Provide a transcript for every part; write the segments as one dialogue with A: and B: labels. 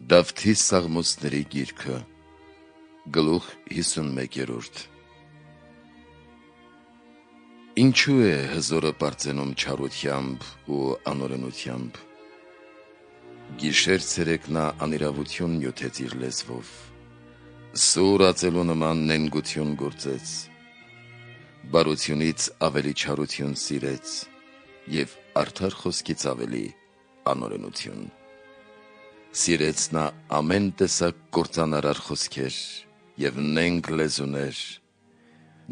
A: Դավթի Սաղմոսների գիրքը, գլուխ 51-րդ։ Ինչու է հզորը պարծենում չարությամբ ու անօրենությամբ։ Գիշեր ցերեկ նա անիրավություն նյութեց իր լեզվով, սուր ածելու նման նենգություն գործեց, բարությունից ավելի չարություն սիրեց և արդար խոսքից ավելի անօրենություն։ Սիրեց նա ամեն տեսակ կործանարար խոսքեր և նենգ լեզուներ,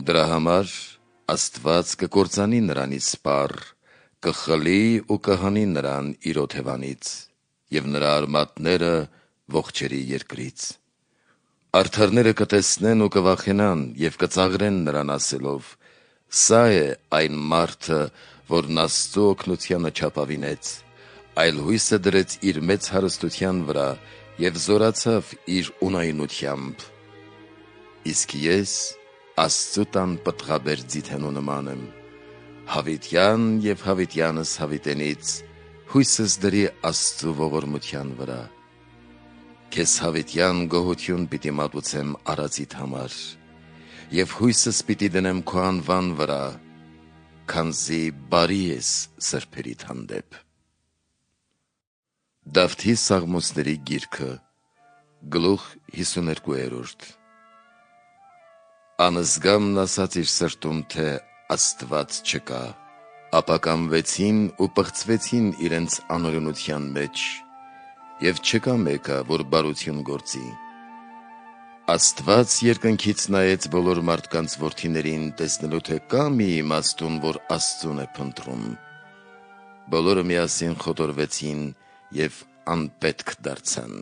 A: դրա համար Աստված կկործանի նրանից սպառ, կխլի ու կհանի նրան իր օթևանից և նրա արմատները ողջերի երկրից։ Արդարները կտեսնեն ու կվախենան և կծաղրեն նրան ասելով. «Սա է այն մարդը, որն Աստծու օգնությանը չափավինեց, այլ հույսը դրեց իր մեծ հարստության վրա և զորացավ իր ունայնությամբ»։ Իսկ ես Աստծու տան պտղաբեր ձիթենու նման եմ, հավիտյան և հավիտյանս հավիտենից հույսս դրի Աստծու ողորմության վրա։ Քեզ հավիտյան գոհություն պիտի մատուցեմ արածիդ համար և հույսս պիտի դնեմ քո անվան վրա, քանզի բարի ես սրբերիդ հանդեպ։ Դավթի Սաղմոսների գիրքը, գլուխ 52-րդ։ Անզգամն ասաց իր սրտում, թե Աստված չկա, ապա կամվեցին ու պղծվեցին իրենց անօրենության մեջ, և չկա մեկը, որ բարություն գործի։ Աստված երկնքից նայեց բոլոր մարդկանց որդիներին, տեսնելու թե կա մի իմաստուն, որ Աստծուն է փնտրում։ Բոլորը միասին խոտորվեցին և անպետք դարձան։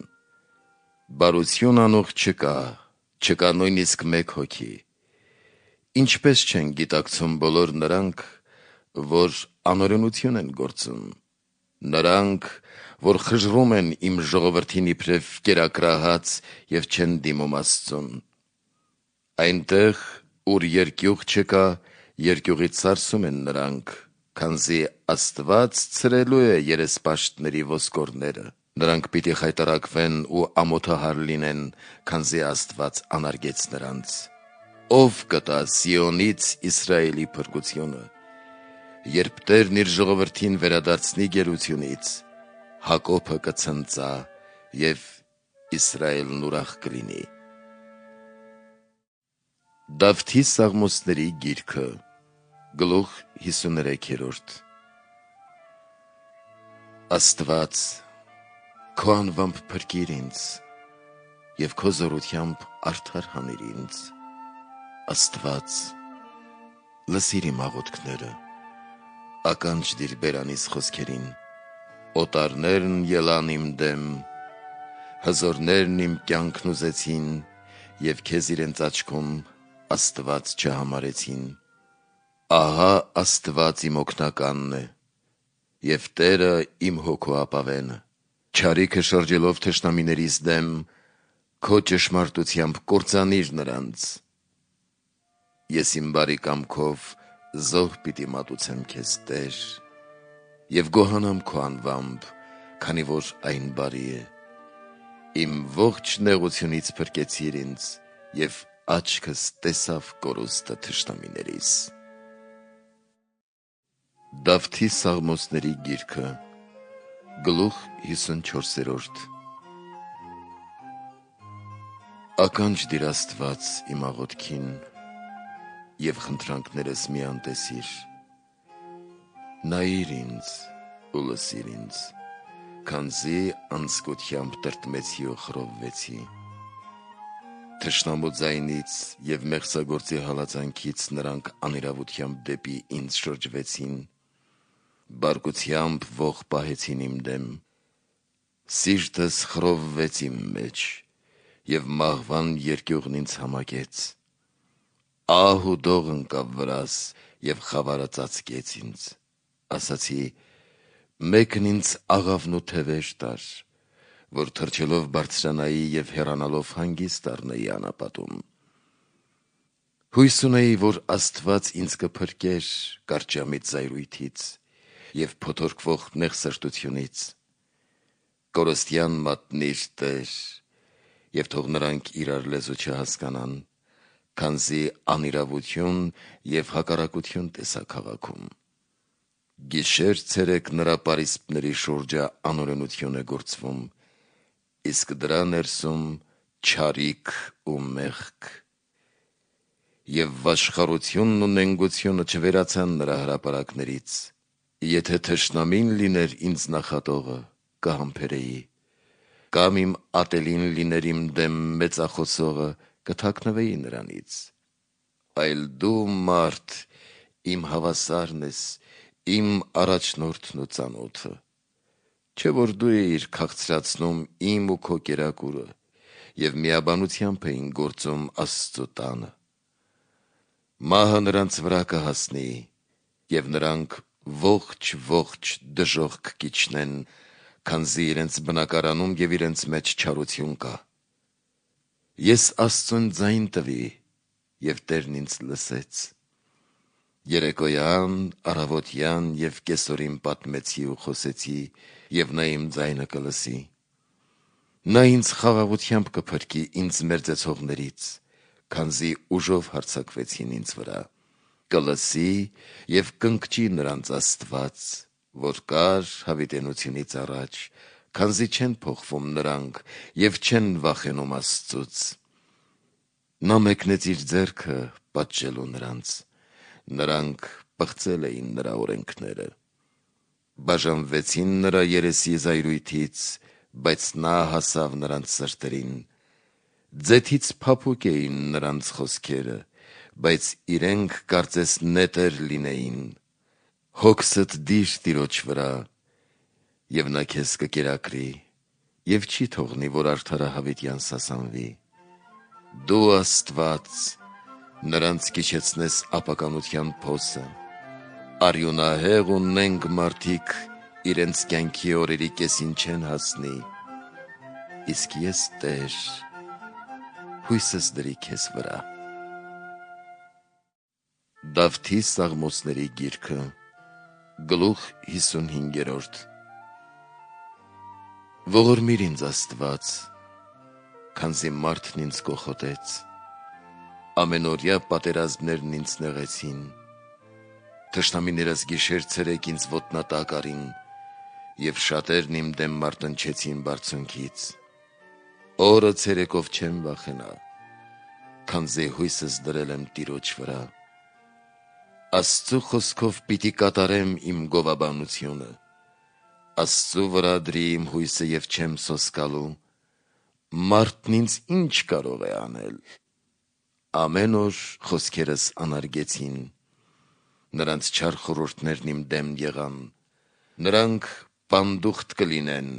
A: Բարություն անող չկա, չկա նույնիսկ մեկ հոգի։ Ինչպես չեն գիտակցում բոլոր նրանք, որ անօրենություն են գործում, նրանք, որ խժռում են իմ ժողովրդին իբրև կերակրահաց և չեն դիմում Աստծուն։ Այնտեղ, ուր երկյուղ չկա, երկյուղից սարսում են նրանք, քանզի Աստված ցրելու է երեսպաշտների ոսկորները։ Նրանք պիտի խայտառակվեն ու ամոթահար լինեն, քանզի Աստված անարգեց նրանց։ Ո՞վ կտա Սիոնից Իսրայելի փրկությունը։ Երբ Տերն իր ժողովրդին վերադարձնի գերությունից, Հակոբը կցնծա և Իսրայելն ուրախ կլինի։ Դավթի Սաղմոսների գիրքը, գլուխ 53-րդ։ Աստված, քո անվամբ փրկիր ինձ և քո զորությամբ արդար հանիր ինձ։ Աստված, լսիր իմ աղոթքները, ականջ դիր բերանիս խոսքերին։ Օտարներն ելան իմ դեմ, հզորներն իմ կյանքն ուզեցին և քեզ իրենց աչքում Աստված չհամարեցին։ Ահա Աստված իմ օգնականն է և Տերը իմ հոգու ապավենը։ Չարիքը շրջելով թշնամիներիս դեմ, քո ճշմարտությամբ կործանիր նրանց։ Ես իմ բարի կամքով զոհ պիտի մատուցեմ քեզ, Տեր, և գոհանամ քո անվամբ, քանի որ այն բարի է։ Իմ ողջ նեղությունից փրկեցիր ինձ, և աչքս տեսավ կորուստը թշնամիներիս։ Դավթի Սաղմոսների գիրքը, գլուխ 54-րդ։ Ականջ դիր Աստված իմ աղոթքին և խնդրանքներս մի անտեսիր։ Նայիր ինձ ու լսիր ինձ, քանզի անձկությամբ տրտմեցի ու խռովվեցի։ Թշնամու ձայնից և մեղսագործի հալածանքից նրանք անիրավությամբ դեպի ինձ շրջվեցին, բարկությամբ ոխ պահեցին իմ դեմ։ Սիրտս խռովվեց իմ մեջ, և մահվան երկյուղն ինձ համակեց։ Ահ ու դող ընկավ վրաս և խավարը ծածկեց ինձ։ Ասացի. մեկն ինձ աղավն ու թևեր տար, որ թռչելով բարձրանայի և հեռանալով հանգիստ առնեի անապատում։ Հույս ունեի, որ Աստված ինձ կփրկեր կարճամիտ զայրույթից և փոթորկվող նեղսրտությունից։ կորստյան մատնիր Տեր, և թող նրանք իրար լեզու չհասկանան, քանզի անիրավություն և հակառակություն տեսա քաղաքում։ Գիշեր ցերեկ նրա պարիսպների շուրջը անօրենություն է գործվում, իսկ դրա ներսում չարիք ու մեղք։ Եվ վաշխառությունն ու նենգությունը չվերացան նրա հրապարակներից, եթե թշնամին լիներ ինձ նախատողը, կհամբերեի, կամ իմ ատելին լիներ իմ դեմ մեծախոսողը, կթաքնվեի նրանից։ Այլ դու մարդ, իմ հավասարն ես, իմ առաջնորդն ու ծանոթը, չէ որ դու էիր քաղցրացնում իմ ու քո կերակուրը, և միաբանությամբ էին գործում Աստծու տանը։ Մահը նրանց վրա կհասնի, և նրանք ողջ դժոխք կիջնեն, քանզի իրենց բնակարանում և իրենց մեջ չարություն կա։ Ես Աստծուն ձայն տվի, և Տերն ինձ լսեց։ Երեկոյան, առավոտյան և կեսօրին պատմեցի ու խոսեցի, և նա իմ ձայնը կլսի։ Նա ինձ խաղաղությամբ կփրկի ինձ մերձեցողներից, քանզի ուժով հարձակվեցին ինձ վրա, կլսի և կընկճի նրանց Աստված, որ կար հավիտենությունից առաջ, քանզի չեն փոխվում նրանք և չեն վախենում Աստծուց։ Նա մեկնեց իր ձեռքը պատժելու նրանց, նրանք պղծել էին նրա օրենքները։ Բաժանվեցին նրա երեսի զայրույթից, բայց նա հասավ նրանց սրտերին։ Ձեթից փափուկ էին նրանց խոսքերը, բայց իրենք կարծես նետեր լինեին։ Հոգսդ դիր Տիրոջ վրա, և նա քեզ կկերակրի, և չի թողնի, որ արդարը հավիտյան սասանվի։ Դու Աստված, նրանց կիջեցնես ապականության փոսը, արյունահեղ ու նենգ մարդիկ իրենց կյանքի օրերի կեսին չեն հասնի, իսկ ես Տեր, հույսս դրի քեզ վրա։ Դավթի Սաղմոսների գիրքը, գլուխ 55։ Ողորմիր ինձ Աստված, քանզի մարդն ինձ կոխոտեց, ամենօրյա պատերազմներն ինձ նեղեցին, թշնամիներս գիշեր ցերեկ ինձ ոտնատակ արին, և շատերն իմ դեմ մարտնչեցին բարձունքից։ Օրը ցերեկով չեմ վախենա, քանզի հույսս դրել եմ Տիրոջ վրա։ Աստծու խոսքով պիտի կատարեմ իմ գովաբանությունը, Աստծու վրա դրի իմ հույսը և չեմ սոսկալու։ Մարդն ինձ ինչ կարող է անել։ Ամեն օր խոսքերս անարգեցին, նրանց չար խորհուրդներն իմ դեմ եղան, նրանք պանդուխտ կլինեն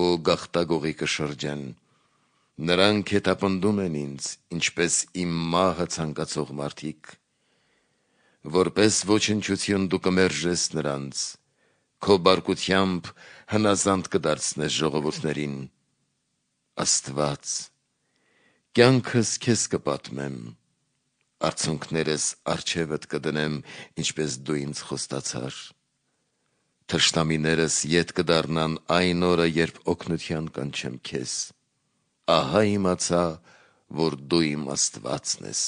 A: ու գաղտագողի կշրջեն, նրանք հետապնդում են ինձ, ինչպես իմ մահը ցանկացող մարդիկ։ Որպես ոչնչություն դու կմերժես նրանց, քո բարկությամբ հնազանդ կդարձնես ժողովուրդներին։ Աստված, կյանքս քեզ կպատմեմ, արցունքներս առջևդ կդնեմ, ինչպես դու ինձ խոստացար։ Թշնամիներս ետ կդառնան այն օրը, երբ օգնության կանչեմ քեզ։ Ահա իմացա, որ դու իմ Աստվածն ես։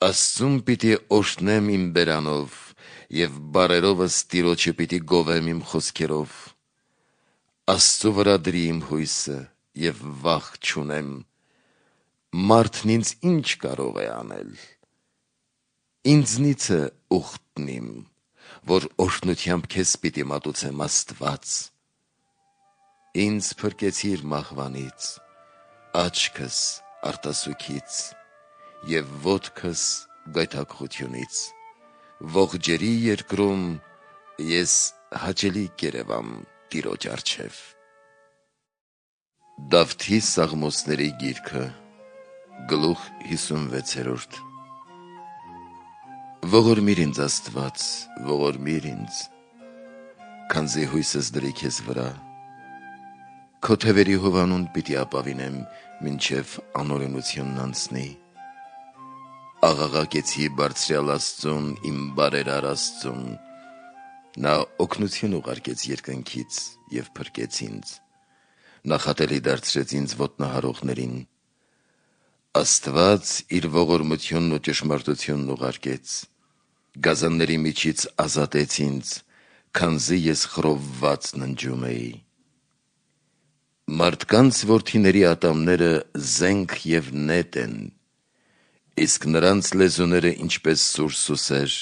A: Աստծուն պիտի օրհնեմ իմ բերանով, և բառերովս Տիրոջը պիտի գովեմ իմ խոսքերով։ Աստծու վրա դրի իմ հույսը, և վախ չունեմ։ Մարդն ինձ ինչ կարող է անել։ Ինձնից է ուխտն իմ, որ օրհնությամբ քեզ պիտի մատուցեմ Աստված։ Ինձ փրկեցիր մահվանից, աչքս արտասուքից և ոտքս գայթակղությունից։ Ողջերի երկրում ես հաճելի կերևամ Տիրոջ առջև։ Դավթի Սաղմոսների գիրքը, գլուխ 56։ Ողորմիր ինձ Աստված, ողորմիր ինձ, քանզի հույսս դրի քեզ վրա։ Քո թևերի հովանուն պիտի ապավինեմ, մինչև անօրենությունն անցնի։ Աղաղակեցի բարձրյալ Աստծուն, իմ բարերար Աստծուն, Նա օգնություն ուղարկեց երկնքից և փրկեց ինձ, նախատելի դարձրեց ինձ ոտնահարողներին, Աստված իր ողորմությունն ու ճշմարտությունն ուղարկեց, գազանների միջից ազատեց ինձ, քանզի ես խռովված ննջում էի։ Մարդկանց որդիների ատամները զենք և նետ են, իսկ նրանց լեզուները ինչպես սուր սուսեր։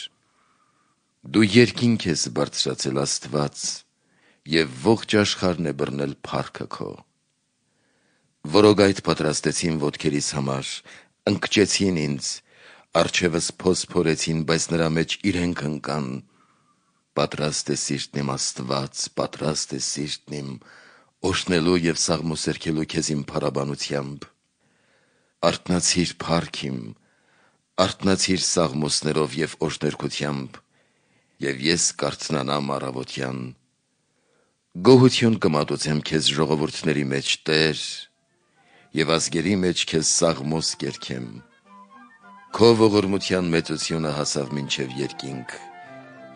A: Դու երկինք ես բարձրացել Աստված, և ողջ աշխարհն է բռնել փառքը քո։ Որոգայթ պատրաստեցին ոտքերիս համար, ընկճեցին ինձ, առջևս փոս փորեցին, բայց նրա մեջ իրենք ընկան։ Պատրաստ է սիրտն իմ Աստված, պատրաստ է սիրտն իմ, օրհնելու և սաղմոսերքելու քեզ իմ փառաբանությամբ։ Արթնացիր փառք իմ, արթնացիր սաղմոսներով և օրհներգությամբ, և ես կարթնանամ առավոտյան։ Գոհություն կմատուցեմ քեզ ժողովուրդների մեջ, Տեր, և ազգերի մեջ քեզ սաղմոս կերգեմ։ Քո ողորմության մեծությունը հասավ մինչև երկինք,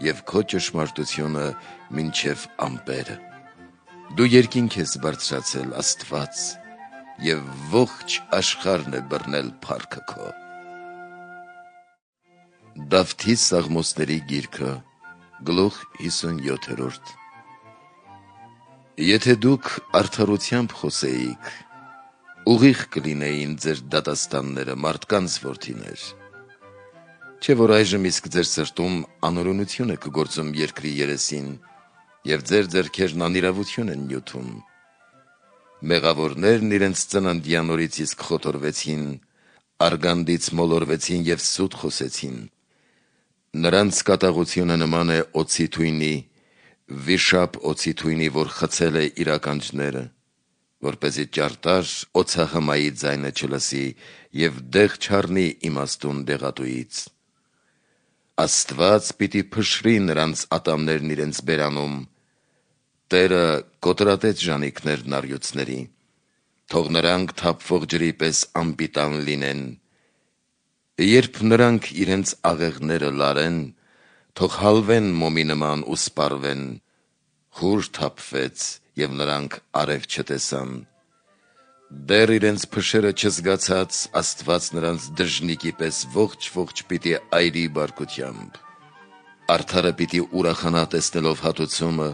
A: և քո ճշմարտությունը մինչև ամպերը։ Դու երկինք ես բարձրացել, Աստված, և ողջ աշխարհն է բռնել փառքը քո։ Դավթի սաղմոսների գիրքը, գլուխ 57 Եթե դուք արդարությամբ խոսեիք, ուղիղ կլինեին ձեր դատաստանները, մարդկանց որդիներ։ Չէ՞ որ այժմ իսկ ձեր սրտում անօրենություն է կգործում երկրի երեսին, և ձեր ձեռքերն անիրավություն են նյութում։ Մեղավորներն իրենց ծննդյան օրից իսկ խոթորվեցին, արգանդից մոլորվեցին և սուտ խոսեցին։ Նրանց կատաղությունը նման է օձի թույնի, վիշապ օձի թույնի, որ խցել է իր ականջները, որպեսզի ճարտար օձահմայի ձայնը չլսի և դեղ չառնի իմաստուն դեղատուից։ Աստված պիտի փշրի նրանց ատամներն իրենց բերանում, Տերը կոտրատեց ժանիքներն առյուծների, թող նրանք թափվող ջրի պես անպիտան լինեն։ Երբ նրանք իրենց աղեղները լարեն, թող հալվեն մոմի նման ու սպառվեն։ Հուր թափվեց, և նրանք արև չտեսան։ Դեռ իրենց փշերը չզգացած, Աստված նրանց դժնիկի պես ողջ պիտի այրի բարկությամբ։ Արդարը պիտի ուրախանա տեսնելով հատուցումը,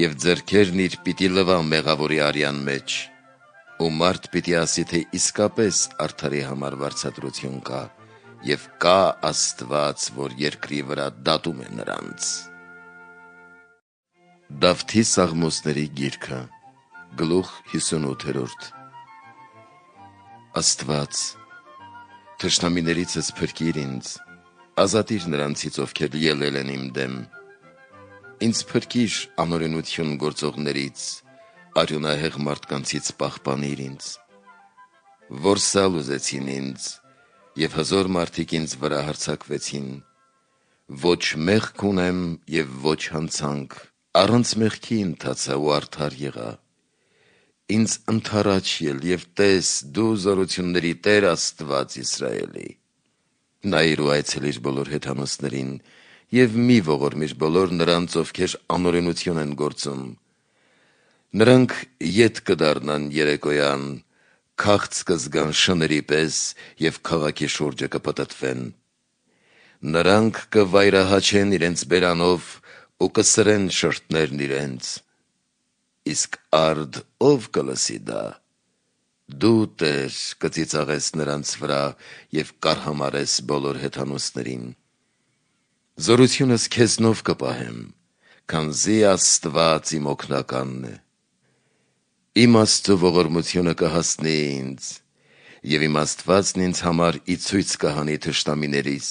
A: և ձեռքերն իր պիտի լվա մեղավորի արյան մեջ։ Ու մարդ պիտի ասի, թե իսկապես արդարի համար վարձատրություն կա, և կա Աստված, որ երկրի վրա դատում է նրանց։ Դավթի սաղմոսների գիրքը, գլուխ 58 Աստված, թշնամիներիցս փրկիր ինձ, ազատիր նրանցից, ովքեր ելել են իմ դեմ։ Ինձ փրկիր անօրենություն գործողներից, արյունահեղ մարդկանցից պահպանիր ինձ։ Որսալ ուզեցին ինձ, և հզոր մարդիկ ինձ վրա հարձակվեցին։ Ոչ մեղք ունեմ և ոչ հանցանք, առանց մեղքի ընթացա ու արդար եղա։ Ինձ ընդառաջ ել և տես, դու զորությունների Տեր Աստված Իսրայելի։ Նայիր ու այցելիր բոլոր հեթանոսներին, և մի ողորմիր բոլոր նրանց, ովքեր անօրենություն են գործում։ Նրանք ետ կդառնան երեկոյան, քաղց կզգան շների պես և քաղաքի շուրջը կպտտվեն։ Նրանք կվայրահաչեն իրենց բերանով ու կսրեն շրթներն իրենց։ Իսկ արդ ով կլսի դա։ Դու, Տեր, կծիծաղես նրանց վրա և կարհամարես բոլոր հեթանոսներին։ Զորությունս քեզնով կպահեմ, քանզի Աստված իմ օգնականն է։ Իմ Աստծու ողորմությունը կհասնի ինձ, և իմ Աստվածն ինձ համար ի ցույց կհանի թշնամիներիս։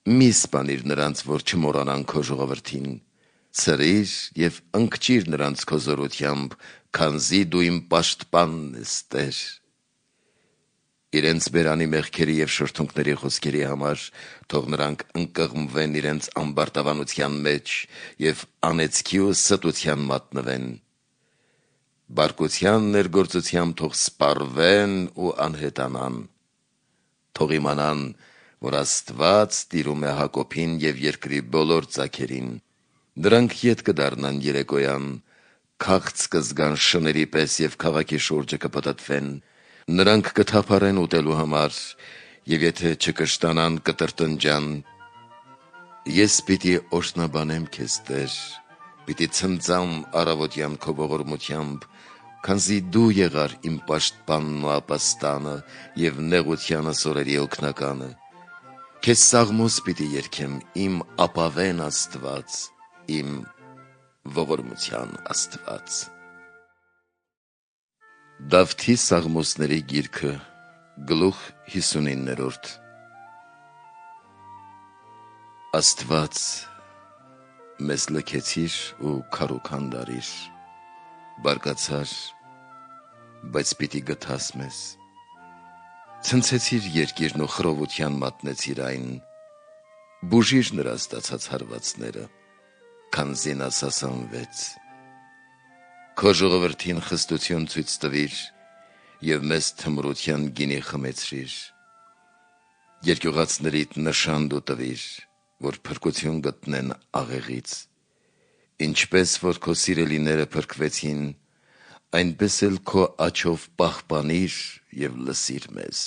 A: Մի սպանիր նրանց, որ չմոռանան քո ժողովրդին, ցրիր և ընկճիր նրանց քո զորությամբ, քանզի դու իմ պաշտպանն ես, Տեր։ Իրենց բերանի մեղքերի և շրթունքների խոսքերի համար թող նրանք ընկղմվեն իրենց ամբարտավանության մեջ և անեծքի ու ստության մատնվեն։ Բարկության ներգործությամբ թող սպառվեն ու անհետանան։ Թող իմանան, որ Աստված տիրում է Հակոբին և երկրի բոլոր ծագերին, Նրանք ետ կդառնան երեկոյան, քաղց կզգան շների պես և քաղաքի շուրջը կպտտվեն, նրանք կթափառեն ուտելու համար, և եթե չկշտանան կտրտնջան։ Ես պիտի օրհնաբանեմ քեզ, Տեր, պիտի ցնծամ առավոտյան քո ողորմությամբ, քանզի դու եղար իմ պաշտպանն ու ապաստանը և նեղությանս օրերի օգնականը։ Քեզ սաղմոս պիտի երգեմ, իմ ապավեն Աստված, իմ ողորմության Աստված։ Դավթի սաղմոսների գիրքը, գլուխ 59-րդ։ Աստված, մեզ լքեցիր ու քարուքան դարիր, բարկացար, բայց պիտի գթաս մեզ, ցնցեցիր երկիրն ու խռովության մատնեցիր այն, բուժիր նրա ստացած հարվածները, քանզի նա սասանվեց։ Քո ժողովրդին խստություն ցույց տվիր և մեզ թմրության գինի խմեցրիր, երկյուղացներիդ նշան դու տվիր, որ փրկություն գտնեն աղեղից։ Ինչպես որ քո սիրելիները փրկվեցին, այնպես էլ քո աջով պահպանիր և լսիր մեզ։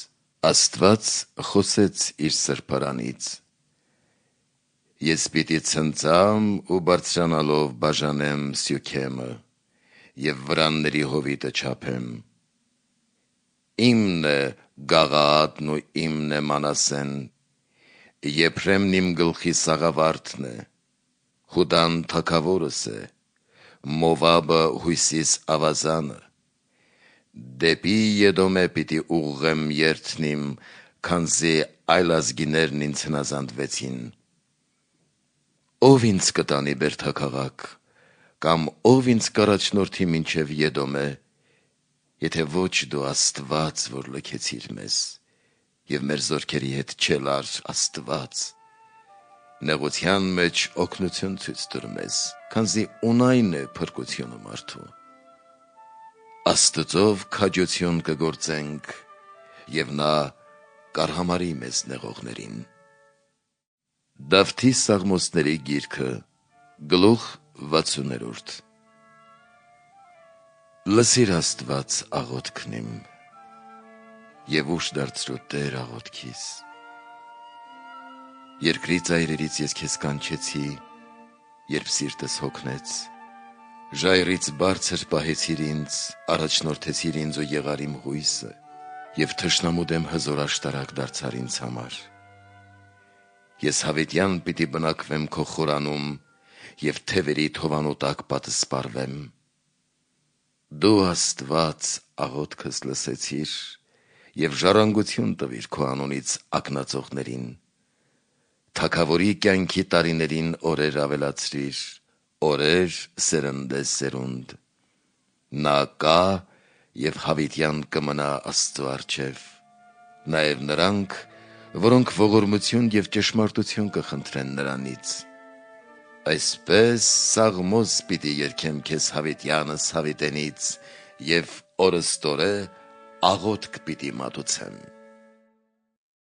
A: Աստված խոսեց իր սրբարանից. Ես պիտի ցնծամ ու բարձրանալով բաժանեմ Սյոքեմը և վրանների հովիտը չափեմ։ Իմն է Գաղաադն ու իմն է Մանասեն, Եփրեմն իմ գլխի սաղավարտն է, Հուդան թագավորս է, Մովաբը հույսիս ավազանը։ Դեպի Եդոմե պիտի ուղղեմ երթն իմ, քանզի այլազգիներն ինձ հնազանդվեցին։ Ո՞վ ինձ կտանի բերդաքաղաք, կամ ո՞վ ինձ կառաջնորդի մինչև Եդոմե, եթե ոչ դու Աստված, որ լքեցիր մեզ, և մեր զորքերի հետ չելար Աստված։ Նեղության մեջ օգնություն ցույց տուր մեզ, քանզի ունայն է փրկությունը մարդու։ Աստծով քաջություն կգործենք, և նա կարհամարի մեզ նեղողներին։ Դավթի սաղմոսների գիրքը, գլուխ 60-րդ։ Լսիր Աստված աղոթքն իմ, և ուշ դարձրու Տեր աղոթքիս։ Երկրի ծայրերից ես քեզ կանչեցի, երբ սիրտս հոգնեց, ժայռից բարձր պահեցիր ինձ, առաջնորդեցիր ինձ ու եղար իմ հույսը, և թշնամու դեմ հզոր աշտարակ դարձար ինձ համար։ Ես հավիտյան պիտի բնակվեմ քո խորանում և թևերի թովանու տակ պատսպարվեմ։ Դու Աստված աղոթքս լսեցիր և ժառանգություն տվիր քո անունից ակնածողներին։ Թագավորի կյանքի տարիներին օրեր ավելացրիր, օրեր սերնդե սերունդ։ Նա կա և հավիտյան կմնա Աստծու առջև, նաև նրանք, որոնք ողորմություն և ճշմարտություն կխնդրեն նրանից։ Այսպես սաղմոս պիտի երգեմ քեզ հավիտյանս հավիտենից և օրըստօրե աղոթք պիտի մատուցեմ։